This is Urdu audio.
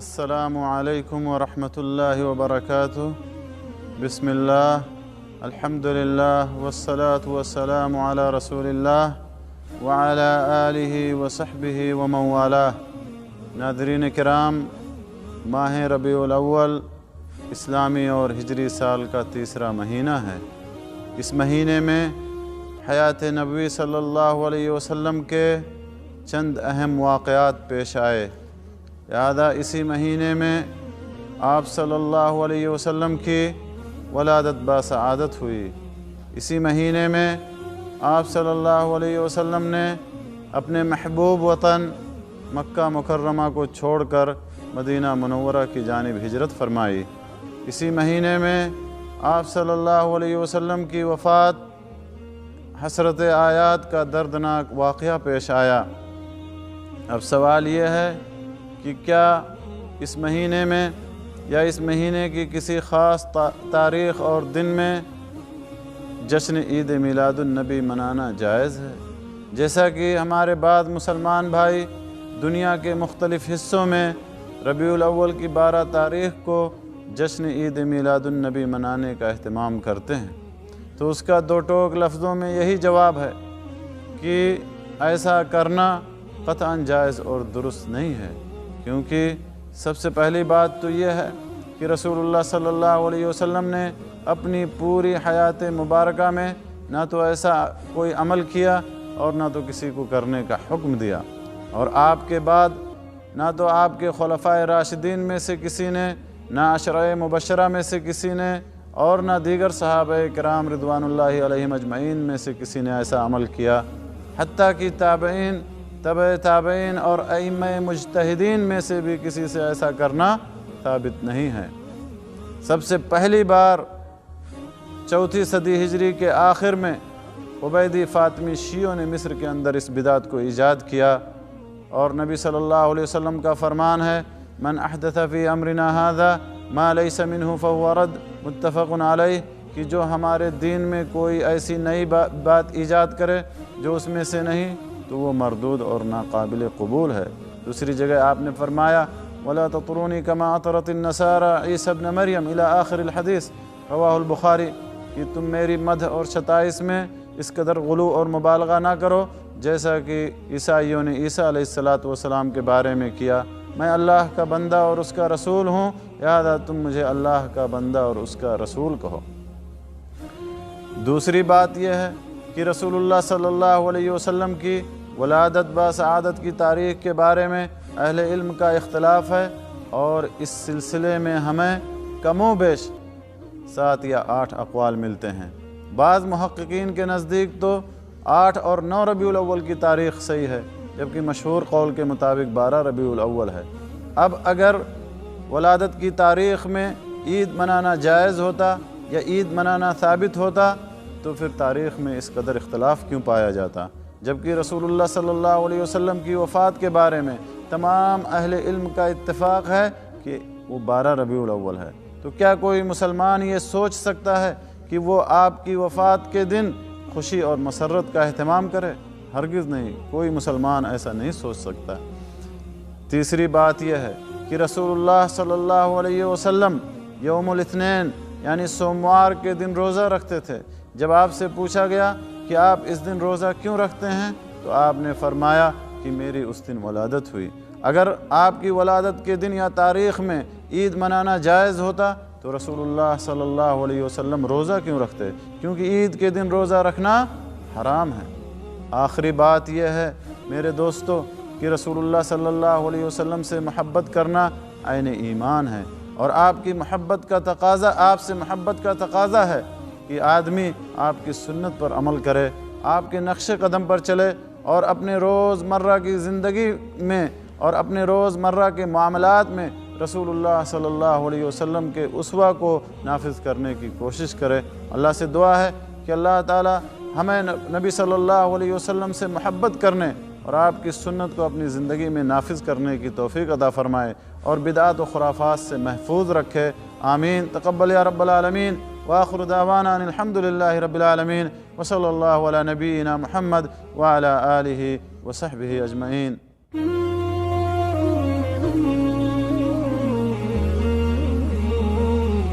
السلام علیکم ورحمۃ اللہ وبرکاتہ۔ بسم اللہ، الحمد للہ والصلاة والسلام علی رسول اللہ وعلی آلہ وصحبہ ومن والاه۔ ناظرین کرام، ماہ ربیع الاول اسلامی اور ہجری سال کا تیسرا مہینہ ہے۔ اس مہینے میں حیات نبوی صلی اللہ علیہ وسلم کے چند اہم واقعات پیش آئے، لہذا اسی مہینے میں آپ صلی اللہ علیہ وسلم کی ولادت باسعادت ہوئی۔ اسی مہینے میں آپ صلی اللہ علیہ وسلم نے اپنے محبوب وطن مکہ مکرمہ کو چھوڑ کر مدینہ منورہ کی جانب ہجرت فرمائی۔ اسی مہینے میں آپ صلی اللہ علیہ وسلم کی وفات حسرت آیات کا دردناک واقعہ پیش آیا۔ اب سوال یہ ہے کہ کیا اس مہینے میں یا اس مہینے کی کسی خاص تاریخ اور دن میں جشن عید میلاد النبی منانا جائز ہے؟ جیسا کہ ہمارے بعض مسلمان بھائی دنیا کے مختلف حصوں میں ربیع الاول کی 12 تاریخ کو جشن عید میلاد النبی منانے کا اہتمام کرتے ہیں، تو اس کا دو ٹوک لفظوں میں یہی جواب ہے کہ ایسا کرنا قطعاً جائز اور درست نہیں ہے، کیونکہ سب سے پہلی بات تو یہ ہے کہ رسول اللہ صلی اللہ علیہ وسلم نے اپنی پوری حیات مبارکہ میں نہ تو ایسا کوئی عمل کیا اور نہ تو کسی کو کرنے کا حکم دیا، اور آپ کے بعد نہ تو آپ کے خلفائے راشدین میں سے کسی نے، نہ عشرہ مبشرہ میں سے کسی نے، اور نہ دیگر صحابہ کرام رضوان اللہ علیہم اجمعین میں سے کسی نے ایسا عمل کیا، حتیٰ کہ تابعین، تبع تابعین اور ائمہ مجتہدین میں سے بھی کسی سے ایسا کرنا ثابت نہیں ہے۔ سب سے پہلی بار 4 صدی ہجری کے آخر میں عبیدی فاطمی شیعوں نے مصر کے اندر اس بدعت کو ایجاد کیا، اور نبی صلی اللہ علیہ وسلم کا فرمان ہے من احدث فی امرنا ھذا ما لیس منہ فہو رد، متفق علیہ، کہ جو ہمارے دین میں کوئی ایسی نئی بات ایجاد کرے جو اس میں سے نہیں تو وہ مردود اور ناقابل قبول ہے۔ دوسری جگہ آپ نے فرمایا وَلَا تَطْرُونِي كَمَا أَطْرَتِ النَّصَارَى عِيسَى ابْنَ مَرْيَمَ إِلَى آخِرِ الحدیث، رواہ البخاری، کہ تم میری مدح اور ستائش میں اس قدر غلو اور مبالغہ نہ کرو جیسا کہ عیسائیوں نے عیسیٰ علیہ السلام کے بارے میں کیا۔ میں اللہ کا بندہ اور اس کا رسول ہوں، لہذا تم مجھے اللہ کا بندہ اور اس کا رسول کہو۔ دوسری بات یہ ہے کہ رسول اللہ صلی اللہ علیہ وسلم کی ولادت باسعادت کی تاریخ کے بارے میں اہل علم کا اختلاف ہے، اور اس سلسلے میں ہمیں کم و بیش 7 یا 8 اقوال ملتے ہیں۔ بعض محققین کے نزدیک تو 8 اور 9 ربیع الاول کی تاریخ صحیح ہے، جبکہ مشہور قول کے مطابق 12 ربیع الاول ہے۔ اب اگر ولادت کی تاریخ میں عید منانا جائز ہوتا یا عید منانا ثابت ہوتا تو پھر تاریخ میں اس قدر اختلاف کیوں پایا جاتا، جبکہ رسول اللہ صلی اللہ علیہ وسلم کی وفات کے بارے میں تمام اہل علم کا اتفاق ہے کہ وہ 12 ربیع الاول ہے۔ تو کیا کوئی مسلمان یہ سوچ سکتا ہے کہ وہ آپ کی وفات کے دن خوشی اور مسرت کا اہتمام کرے؟ ہرگز نہیں، کوئی مسلمان ایسا نہیں سوچ سکتا۔ تیسری بات یہ ہے کہ رسول اللہ صلی اللہ علیہ وسلم یوم الاثنین یعنی سوموار کے دن روزہ رکھتے تھے۔ جب آپ سے پوچھا گیا کہ آپ اس دن روزہ کیوں رکھتے ہیں تو آپ نے فرمایا کہ میری اس دن ولادت ہوئی۔ اگر آپ کی ولادت کے دن یا تاریخ میں عید منانا جائز ہوتا تو رسول اللہ صلی اللہ علیہ وسلم روزہ کیوں رکھتے؟ کیونکہ عید کے دن روزہ رکھنا حرام ہے۔ آخری بات یہ ہے میرے دوستو کہ رسول اللہ صلی اللہ علیہ وسلم سے محبت کرنا عین ایمان ہے، اور آپ سے محبت کا تقاضا ہے کہ آدمی آپ کی سنت پر عمل کرے، آپ کے نقش قدم پر چلے، اور اپنے روزمرہ کی زندگی میں اور اپنے روزمرہ کے معاملات میں رسول اللہ صلی اللہ علیہ وسلم کے اسوہ کو نافذ کرنے کی کوشش کرے۔ اللہ سے دعا ہے کہ اللہ تعالی ہمیں نبی صلی اللہ علیہ وسلم سے محبت کرنے اور آپ کی سنت کو اپنی زندگی میں نافذ کرنے کی توفیق عطا فرمائے، اور بدعات و خرافات سے محفوظ رکھے۔ آمین۔ تقبل یا رب العالمین۔ وآخر دعوانا ان الحمد للہ رب العالمین، وصلی اللہ علی نبینا محمد وعلی آلہ وصحبہ اجمعین۔